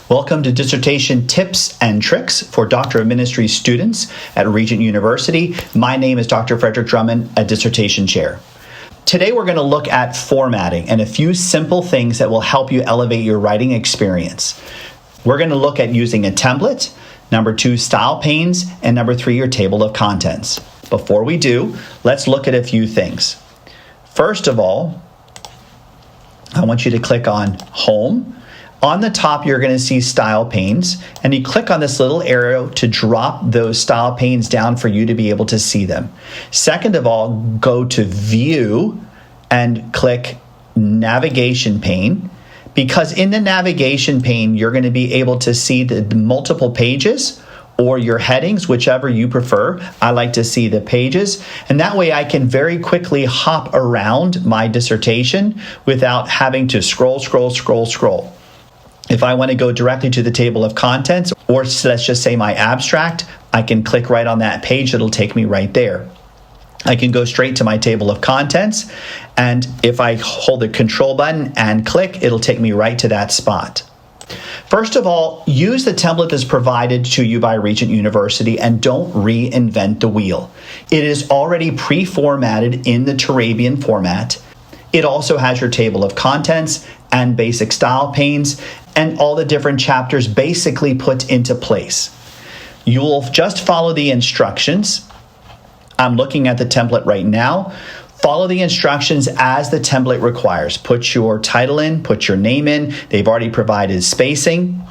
Welcome to Dissertation Tips and Tricks for Doctor of Ministry students at Regent University. My name is Dr. Frederick Drummond, a dissertation chair. Today we're going to look at formatting and a few simple things that will help you elevate your writing experience. We're going to look at using a template, number 2, style panes, and number 3, your table of contents. Before we do, let's look at a few things. First of all, I want you to click on Home. On the top, you're going to see style panes, and you click on this little arrow to drop those style panes down for you to be able to see them. Second of all, go to View and click Navigation pane, because in the navigation pane, you're going to be able to see the multiple pages or your headings, whichever you prefer. I like to see the pages, and that way I can very quickly hop around my dissertation without having to scroll. If I want to go directly to the table of contents, or let's just say my abstract, I can click right on that page. It'll take me right there. I can go straight to my table of contents, and if I hold the Control button and click, it'll take me right to that spot. First of all, use the template that's provided to you by Regent University and don't reinvent the wheel. It is already pre-formatted in the Turabian format. It also has your table of contents and basic style panes and all the different chapters basically put into place. You'll just follow the instructions. I'm looking at the template right now. Follow the instructions as the template requires. Put your title in, put your name in. They've already provided spacing.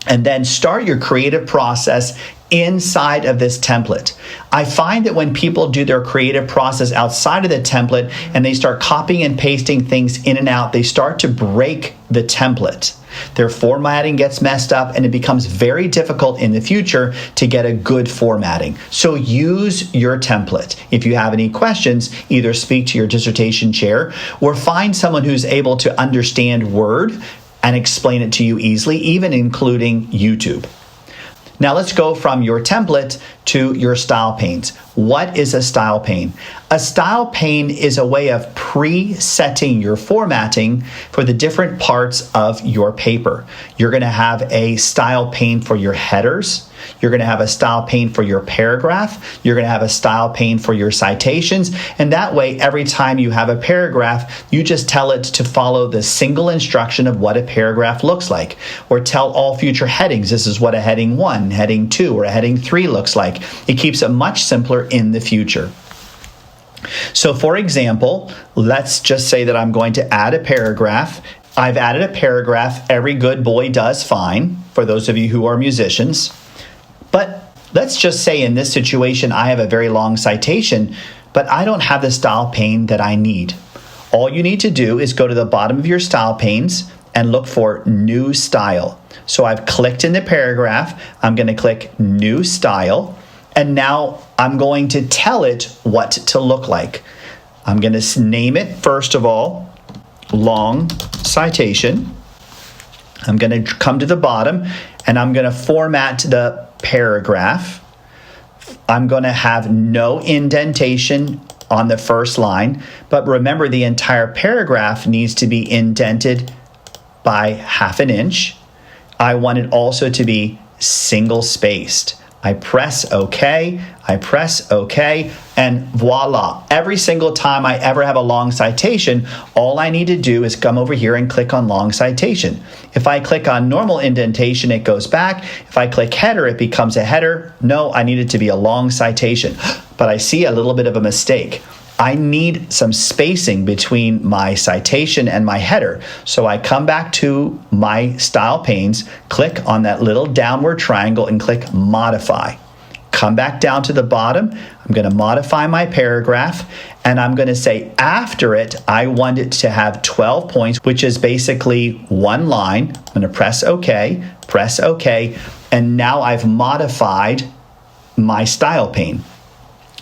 And then start your creative process inside of this template. I find that when people do their creative process outside of the template and they start copying and pasting things in and out, they start to break the template. Their formatting gets messed up and it becomes very difficult in the future to get a good formatting. So use your template. If you have any questions, either speak to your dissertation chair or find someone who's able to understand Word and explain it to you easily, even including YouTube. Now let's go from your template to your style panes. What is a style pane? A style pane is a way of pre-setting your formatting for the different parts of your paper. You're going to have a style pane for your headers. You're going to have a style pane for your paragraph. You're going to have a style pane for your citations. And that way, every time you have a paragraph, you just tell it to follow the single instruction of what a paragraph looks like. Or tell all future headings, this is what a heading 1, heading 2, or a heading 3 looks like. It keeps it much simpler in the future. So for example, let's just say that I'm going to add a paragraph. I've added a paragraph, every good boy does fine, for those of you who are musicians. But let's just say in this situation, I have a very long citation, but I don't have the style pane that I need. All you need to do is go to the bottom of your style panes and look for New Style. So I've clicked in the paragraph. I'm going to click New Style. And now I'm going to tell it what to look like. I'm going to name it, first of all, long citation. I'm going to come to the bottom and I'm going to format the paragraph. I'm going to have no indentation on the first line, but remember the entire paragraph needs to be indented by 1/2 inch. I want it also to be single spaced. I press OK, and voila. Every single time I ever have a long citation, all I need to do is come over here and click on long citation. If I click on normal indentation, it goes back. If I click header, it becomes a header. No, I need it to be a long citation. But I see a little bit of a mistake. I need some spacing between my citation and my header. So I come back to my style panes, click on that little downward triangle and click modify. Come back down to the bottom. I'm going to modify my paragraph and I'm going to say after it, I want it to have 12 points, which is basically one line. I'm going to press OK, and now I've modified my style pane.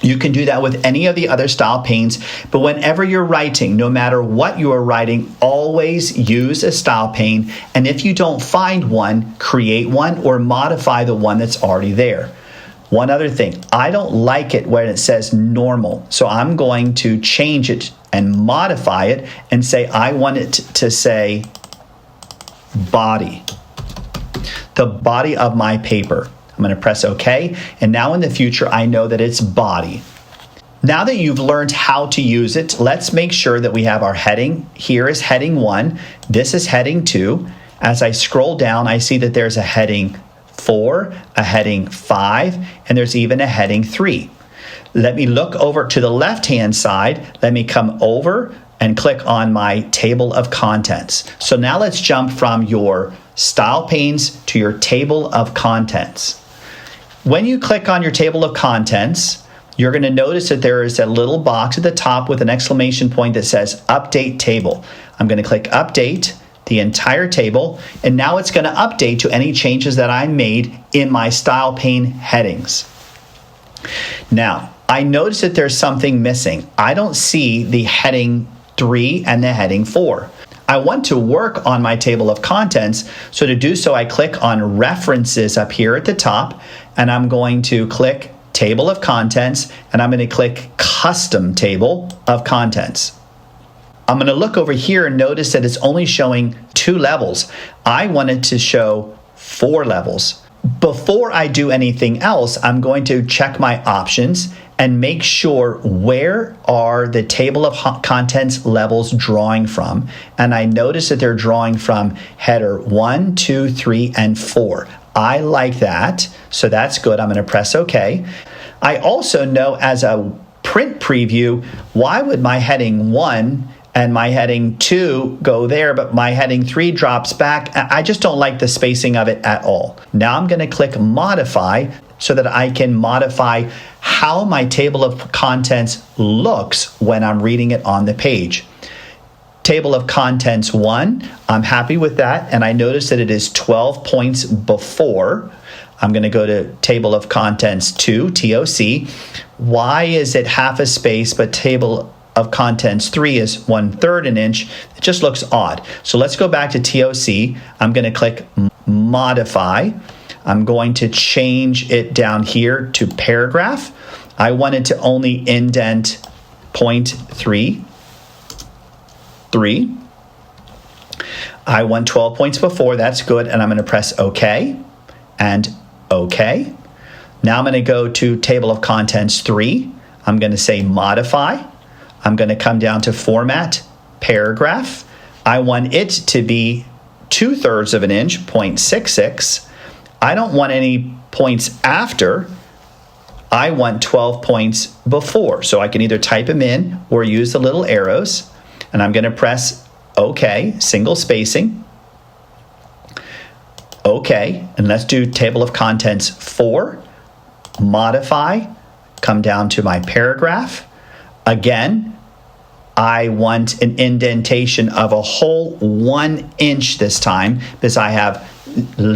You can do that with any of the other style panes, but whenever you're writing, no matter what you are writing, always use a style pane. And if you don't find one, create one or modify the one that's already there. One other thing, I don't like it when it says normal, so I'm going to change it and modify it and say I want it to say body. the body of my paper. I'm going to press OK, and now in the future, I know that it's body. Now that you've learned how to use it, let's make sure that we have our heading. Here is heading 1. This is heading 2. As I scroll down, I see that there's a heading 4, a heading 5, and there's even a heading 3. Let me look over to the left-hand side. Let me come over and click on my table of contents. So now let's jump from your style panes to your table of contents. When you click on your table of contents, you're going to notice that there is a little box at the top with an exclamation point that says Update Table. I'm going to click Update the entire table, and now it's going to update to any changes that I made in my style pane headings. Now, I notice that there's something missing. I don't see the heading 3 and the heading 4. I want to work on my table of contents, so to do so, I click on References up here at the top, and I'm going to click Table of Contents, and I'm going to click Custom Table of Contents. I'm going to look over here and notice that it's only showing 2 levels. I wanted to show 4 levels. Before I do anything else, I'm going to check my options and make sure where are the table of contents levels drawing from. And I notice that they're drawing from header 1, 2, 3, and 4. I like that, so that's good. I'm going to press OK. I also know as a print preview, why would my heading 1 and my heading 2 go there, but my heading 3 drops back? I just don't like the spacing of it at all. Now I'm going to click Modify so that I can modify how my table of contents looks when I'm reading it on the page. Table of Contents 1, I'm happy with that, and I notice that it is 12 points before. I'm going to go to Table of Contents 2, TOC. Why is it half a space, but Table of Contents 3 is 1/3 an inch? It just looks odd. So let's go back to TOC. I'm going to click Modify. I'm going to change it down here to Paragraph. I want it to only indent point 3. I want 12 points before. That's good. And I'm going to press OK and OK. Now I'm going to go to Table of Contents 3. I'm going to say Modify. I'm going to come down to Format, Paragraph. I want it to be 2/3 of an inch, 0.66. I don't want any points after. I want 12 points before. So I can either type them in or use the little arrows. And I'm going to press OK, single spacing. OK, and let's do Table of Contents 4. Modify, come down to my paragraph. Again, I want an indentation of a whole 1 inch this time because I have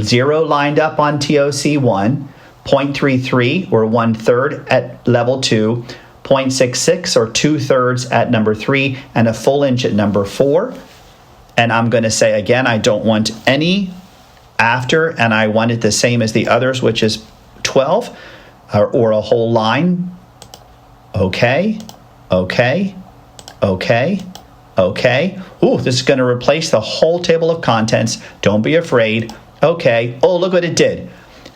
0 lined up on TOC 1, 0.33 or 1/3 at level 2, 0.66 or 2/3 at number 3, and a full inch at number 4. And I'm going to say again, I don't want any after, and I want it the same as the others, which is 12 or a whole line. Okay, okay, okay, okay. Ooh, this is going to replace the whole table of contents. Don't be afraid. Okay. Oh, look what it did.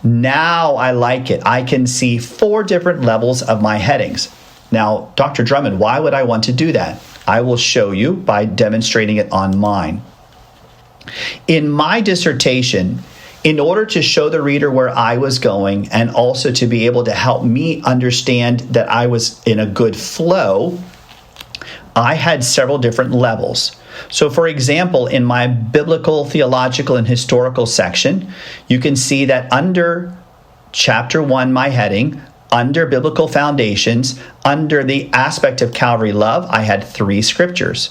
Now I like it. I can see 4 different levels of my headings. Now, Dr. Drummond, why would I want to do that? I will show you by demonstrating it on mine. In my dissertation, in order to show the reader where I was going and also to be able to help me understand that I was in a good flow, I had several different levels. So for example, in my biblical, theological, and historical section, you can see that under chapter 1, my heading, under biblical foundations, under the aspect of Calvary love, I had 3 scriptures,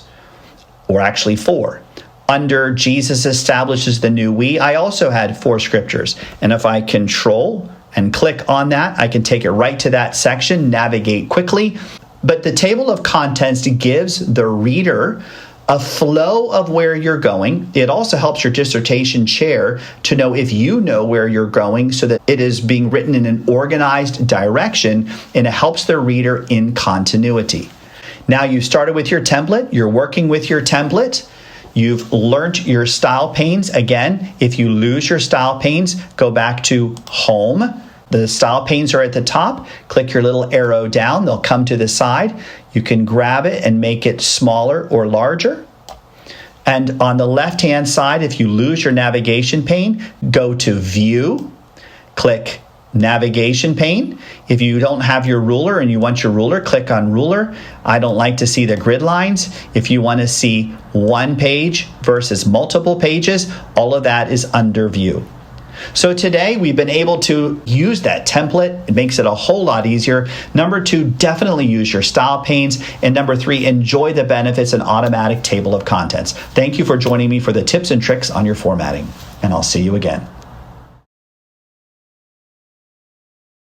or actually 4. Under Jesus establishes the new we, I also had 4 scriptures. And if I control and click on that, I can take it right to that section, navigate quickly. But the table of contents gives the reader a flow of where you're going. It also helps your dissertation chair to know if you know where you're going so that it is being written in an organized direction, and it helps the reader in continuity. Now you started with your template. You're working with your template. You've learned your style panes. Again, if you lose your style panes, go back to Home. The style panes are at the top. Click your little arrow down. They'll come to the side. You can grab it and make it smaller or larger. And on the left-hand side, if you lose your navigation pane, go to View, click Navigation pane. If you don't have your ruler and you want your ruler, click on Ruler. I don't like to see the grid lines. If you want to see one page versus multiple pages, all of that is under View. So today we've been able to use that template. It makes it a whole lot easier. Number 2, definitely use your style panes. And number 3, enjoy the benefits and automatic table of contents. Thank you for joining me for the tips and tricks on your formatting. And I'll see you again.